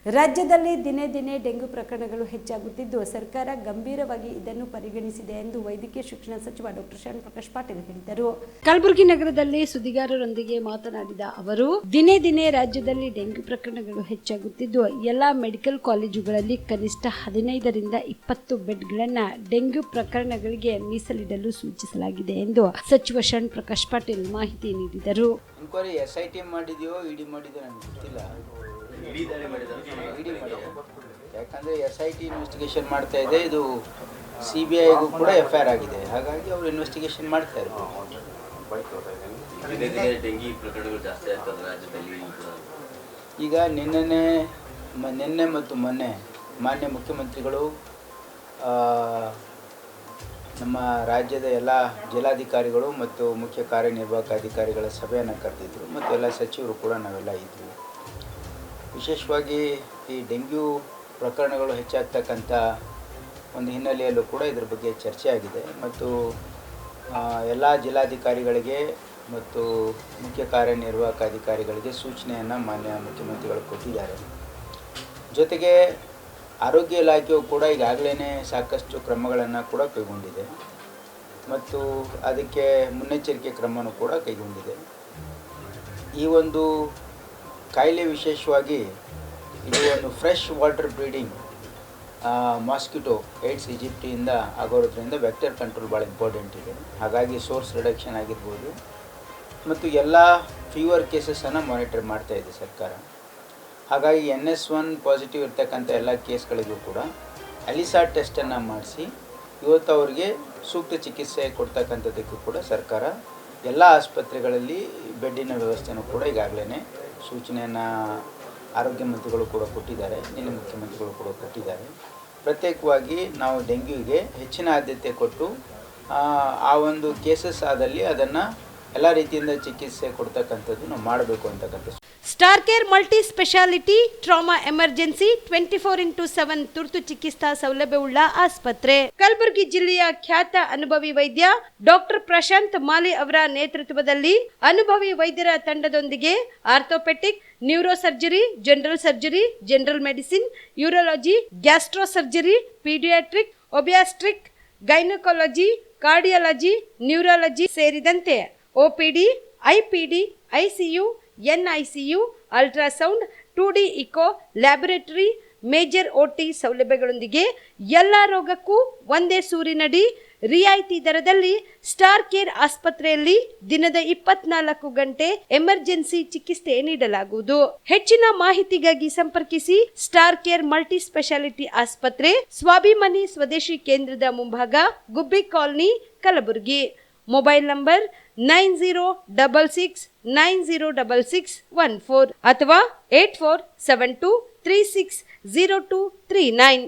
ರಾಜ್ಯದಲ್ಲಿ ದಿನೇ ದಿನೇ ಡೆಂಗು ಪ್ರಕರಣಗಳು ಹೆಚ್ಚಾಗುತ್ತಿದ್ದು ಸರ್ಕಾರ ಗಂಭೀರವಾಗಿ ಇದನ್ನು ಪರಿಗಣಿಸಿದೆ ಎಂದು ವೈದ್ಯಕೀಯ ಶಿಕ್ಷಣ ಸಚಿವ ಡಾಕ್ಟರ್ ಶರಣ್ ಪ್ರಕಾಶ್ ಪಾಟೀಲ್ ಹೇಳಿದರು. ಕಲಬುರಗಿ ನಗರದಲ್ಲಿ ಸುದ್ದಿಗಾರರೊಂದಿಗೆ ಮಾತನಾಡಿದ ಅವರು, ದಿನೇ ದಿನೇ ರಾಜ್ಯದಲ್ಲಿ ಡೆಂಗು ಪ್ರಕರಣಗಳು ಹೆಚ್ಚಾಗುತ್ತಿದ್ದು ಎಲ್ಲಾ ಮೆಡಿಕಲ್ ಕಾಲೇಜುಗಳಲ್ಲಿ ಕನಿಷ್ಠ 15 ರಿಂದ 20 ಬೆಡ್ಗಳನ್ನು ಡೆಂಗ್ಯೂ ಪ್ರಕರಣಗಳಿಗೆ ಮೀಸಲಿಡಲು ಸೂಚಿಸಲಾಗಿದೆ ಎಂದು ಸಚಿವ ಶರಣ್ ಪ್ರಕಾಶ್ ಪಾಟೀಲ್ ಮಾಹಿತಿ ನೀಡಿದರು. SIT ಮಾಡಿದೆಯೋ ಇಡಿ ಮಾಡಿದೆಯೋ ನನಗೆ ಗೊತ್ತಿಲ್ಲ. ಯಾಕಂದರೆ SIT ಇನ್ವೆಸ್ಟಿಗೇಷನ್ ಮಾಡ್ತಾ ಇದೆ, ಇದು CBIಗೂ ಕೂಡ FIR ಆಗಿದೆ. ಹಾಗಾಗಿ ಅವರು ಇನ್ವೆಸ್ಟಿಗೇಷನ್ ಮಾಡ್ತಾ ಇರ್ತಾರೆ. ಈಗ ನಿನ್ನೆ ಮತ್ತು ಮೊನ್ನೆ ಮಾನ್ಯ ಮುಖ್ಯಮಂತ್ರಿಗಳು ನಮ್ಮ ರಾಜ್ಯದ ಎಲ್ಲ ಜಿಲ್ಲಾಧಿಕಾರಿಗಳು ಮತ್ತು ಮುಖ್ಯ ಕಾರ್ಯನಿರ್ವಾಹಕ ಅಧಿಕಾರಿಗಳ ಸಭೆಯನ್ನು ಕರೆದಿದ್ದರು ಮತ್ತು ಎಲ್ಲ ಸಚಿವರು ಕೂಡ ನಾವೆಲ್ಲ ಇದ್ವಿ. ವಿಶೇಷವಾಗಿ ಈ ಡೆಂಗ್ಯೂ ಪ್ರಕರಣಗಳು ಹೆಚ್ಚಾಗ್ತಕ್ಕಂಥ ಒಂದು ಹಿನ್ನೆಲೆಯಲ್ಲೂ ಕೂಡ ಇದ್ರ ಬಗ್ಗೆ ಚರ್ಚೆ ಆಗಿದೆ ಮತ್ತು ಎಲ್ಲ ಜಿಲ್ಲಾಧಿಕಾರಿಗಳಿಗೆ ಮತ್ತು ಮುಖ್ಯ ಕಾರ್ಯನಿರ್ವಾಹಕ ಅಧಿಕಾರಿಗಳಿಗೆ ಸೂಚನೆಯನ್ನು ಮಾನ್ಯ ಮುಖ್ಯಮಂತ್ರಿಗಳು ಕೊಟ್ಟಿದ್ದಾರೆ. ಜೊತೆಗೆ ಆರೋಗ್ಯ ಇಲಾಖೆಯು ಕೂಡ ಈಗಾಗಲೇ ಸಾಕಷ್ಟು ಕ್ರಮಗಳನ್ನು ಕೂಡ ಕೈಗೊಂಡಿದೆ ಮತ್ತು ಅದಕ್ಕೆ ಮುನ್ನೆಚ್ಚರಿಕೆ ಕ್ರಮವೂ ಕೂಡ ಕೈಗೊಂಡಿದೆ. ಈ ಒಂದು ಕಾಯಿಲೆ ವಿಶೇಷವಾಗಿ ಇದು ಒಂದು fresh water breeding mosquito Aedes ಈಜಿಪ್ಟಿಯಿಂದ ಆಗೋದ್ರಿಂದ ವೆಕ್ಟರ್ ಕಂಟ್ರೋಲ್ ಭಾಳ ಇಂಪಾರ್ಟೆಂಟ್ ಇದೆ. ಹಾಗಾಗಿ ಸೋರ್ಸ್ ರಿಡಕ್ಷನ್ ಆಗಿರ್ಬೋದು ಮತ್ತು ಎಲ್ಲ ಫೀವರ್ ಕೇಸಸನ್ನು ಮಾನಿಟರ್ ಮಾಡ್ತಾ ಇದೆ ಸರ್ಕಾರ. ಹಾಗಾಗಿ NS1 ಪಾಸಿಟಿವ್ ಇರ್ತಕ್ಕಂಥ ಎಲ್ಲ ಕೇಸ್ಗಳಿಗೂ ಕೂಡ ಅಲಿಸಾ ಟೆಸ್ಟನ್ನು ಮಾಡಿಸಿ ಇವತ್ತು ಅವರಿಗೆ ಸೂಕ್ತ ಚಿಕಿತ್ಸೆ ಕೊಡ್ತಕ್ಕಂಥದ್ದಕ್ಕೂ ಕೂಡ ಸರ್ಕಾರ ಎಲ್ಲ ಆಸ್ಪತ್ರೆಗಳಲ್ಲಿ ಬೆಡ್ಡಿನ ವ್ಯವಸ್ಥೆನೂ ಕೂಡ ಈಗಾಗಲೇ ಸೂಚನೆಯನ್ನು ಆರೋಗ್ಯ ಮಂತ್ರಿಗಳು ಕೂಡ ಕೊಟ್ಟಿದ್ದಾರೆ, ನಿನ್ನೆ ಮುಖ್ಯಮಂತ್ರಿಗಳು ಕೂಡ ಕೊಟ್ಟಿದ್ದಾರೆ. ಪ್ರತ್ಯೇಕವಾಗಿ ನಾವು ಡೆಂಗ್ಯೂಗೆ ಹೆಚ್ಚಿನ ಆದ್ಯತೆ ಕೊಟ್ಟು ಆ ಒಂದು ಕೇಸಸ್ ಆದಲ್ಲಿ ಅದನ್ನು ಎಲ್ಲ ರೀತಿಯಿಂದ ಚಿಕಿತ್ಸೆ ಕೊಡ್ತಕ್ಕಂಥದ್ದು ನಾವು ಮಾಡಬೇಕು ಅಂತಕ್ಕಂಥ. Star care multi speciality trauma emergency 24x7 ತುರ್ತು ಚಿಕಿತ್ಸಾ ಸೌಲಭ್ಯವುಳ್ಳ ಆಸ್ಪತ್ರೆ. ಕಲಬುರಗಿ ಜಿಲ್ಲೆಯ ಖ್ಯಾತ ಅನುಭವಿ ವೈದ್ಯ ಡಾಕ್ಟರ್ ಪ್ರಶಾಂತ್ ಮಾಲಿ ಅವರ ನೇತೃತ್ವದಲ್ಲಿ ಅನುಭವಿ ವೈದ್ಯರ ತಂಡದೊಂದಿಗೆ orthopaedic, neuro surgery, general surgery, general medicine, urology, gastro surgery, paediatric, obstetric, gynaecology, cardiology, neurology ಸೇರಿದಂತೆ OPD, IPD, ICU, NICU, ultrasound, 2D echo, laboratory, major OT ಸೌಲಭ್ಯಗಳೊಂದಿಗೆ ಎಲ್ಲ ರೋಗಕ್ಕೂ ಒಂದೇ ಸೂರಿನಡಿ ರಿಯಾಯಿತಿ ದರದಲ್ಲಿ ಸ್ಟಾರ್ ಕೇರ್ ಆಸ್ಪತ್ರೆಯಲ್ಲಿ ದಿನದ 24 ಗಂಟೆ ಎಮರ್ಜೆನ್ಸಿ ಚಿಕಿತ್ಸೆ ನೀಡಲಾಗುವುದು. ಹೆಚ್ಚಿನ ಮಾಹಿತಿಗಾಗಿ ಸಂಪರ್ಕಿಸಿ ಸ್ಟಾರ್ ಕೇರ್ ಮಲ್ಟಿ ಸ್ಪೆಷಾಲಿಟಿ ಆಸ್ಪತ್ರೆ, ಸ್ವಾಭಿಮಾನಿ ಸ್ವದೇಶಿ ಕೇಂದ್ರದ ಮುಂಭಾಗ, ಗುಬ್ಬಿ ಕಾಲನಿ, ಕಲಬುರಗಿ. ಮೊಬೈಲ್ ನಂಬರ್ 9066906614 ಅಥವಾ 8472360239.